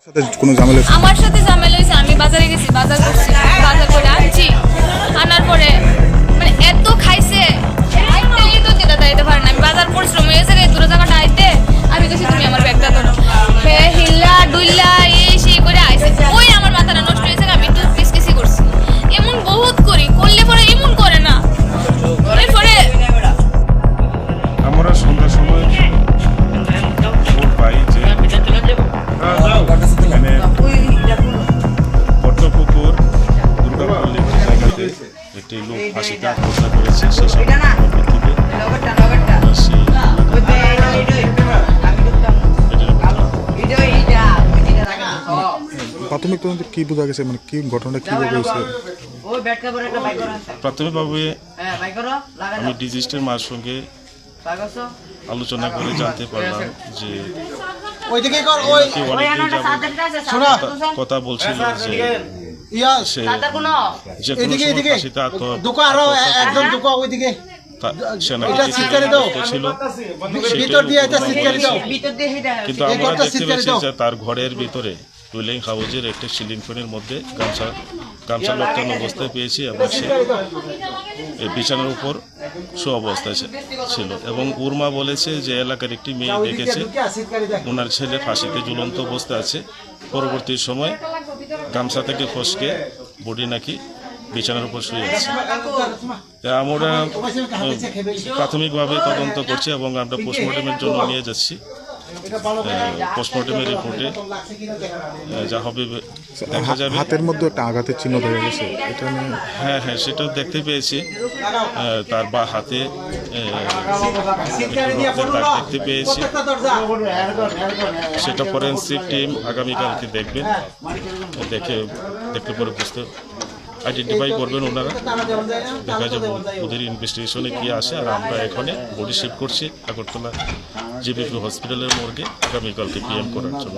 সাথে কোনো ঝামেলা হয়েছে? আমার সাথে ঝামেলা হয়েছে। আমি বাজারে গেছি, বাজার করছি, বাজার করে আনছি। আনার পরে মানে এত খাইছে, একটাই তো দিতে দাঁড়াইতে পারে না। আমি বাজার পরিশ্রম হয়ে গেছে, দূরে জায়গাটা আইতে আমি গেছি, তুমি আমার ব্যাগটা ধরো। হে হিল্লা ডুল্লা এই সেই করে আইছে। ওই আমার মাথাটা নষ্ট হয়েছে, আমি একটু কিসকিসি করছি। এমন বহুত করি, করলে পরে এমন করে না। এরপরে আমরা সন্ধ্যার সময় ওর ভাই যে এখানে পদ্মপুকুর দুর্গাপল্লী জায়গাতে একটি লোক ফাঁসিতে আত্মহত্যা করেছে, সে সংবাদের ভিত্তিতে সেই প্রাথমিক তদন্তে কি বোঝা গেছে, মানে কি ঘটনাটা কিভাবে হয়েছে? প্রাথমিকভাবে আমি ডিজিস্টের মার সঙ্গে আলোচনা করে জানতে পারলাম যে অনেকদিন যাবত কথা বলছিল যে সে যে কোনো সময় ফাঁসিতে সে নাকি ছিল, কিন্তু আমরা দেখতে পেয়েছি যে তার ঘরের ভিতরে টুইলিং হাউজের একটি সিলিং ফ্যানের মধ্যে গামছা লটকানো অবস্থায় পেয়েছি এবং সে বিছানার উপর শো অবস্থায় ছিল। এবং উর্মা বলেছে যে এলাকার একটি মেয়ে দেখেছে ওনার ছেলে ফাঁসিতে ঝুলন্ত অবস্থায় আছে। পরবর্তী সময় গামছা থেকে ফসকে বডি নাকি বিছানার উপর শুয়ে আছে। আমরা প্রাথমিকভাবে তদন্ত করছি এবং আমরা পোস্টমর্টমের জন্য নিয়ে যাচ্ছি। পোস্টমর্টমের রিপোর্টে যা হবে দেখা যাবে। হাতের মধ্যে একটা আঘাতের চিহ্ন দেখা গেছে, এটা নিয়ে হ্যাঁ সেটাও দেখতে পেয়েছি। তার বা হাতে রক্তের দাগ দেখতে পেয়েছি। সেটা ফরেন্সিক টিম আগামীকালকে দেখবেন, দেখলে পরে বুঝতে আইডেন্টিফাই করবেন ওনারা, দেখা যাবে ওদের ইনভেস্টিগেশনে কী আসে। আর আমরা এখানে বডি শিফট করছি আগরতলা জিবিপি হসপিটালের মর্গে আগামীকালকে পিএম করার জন্য।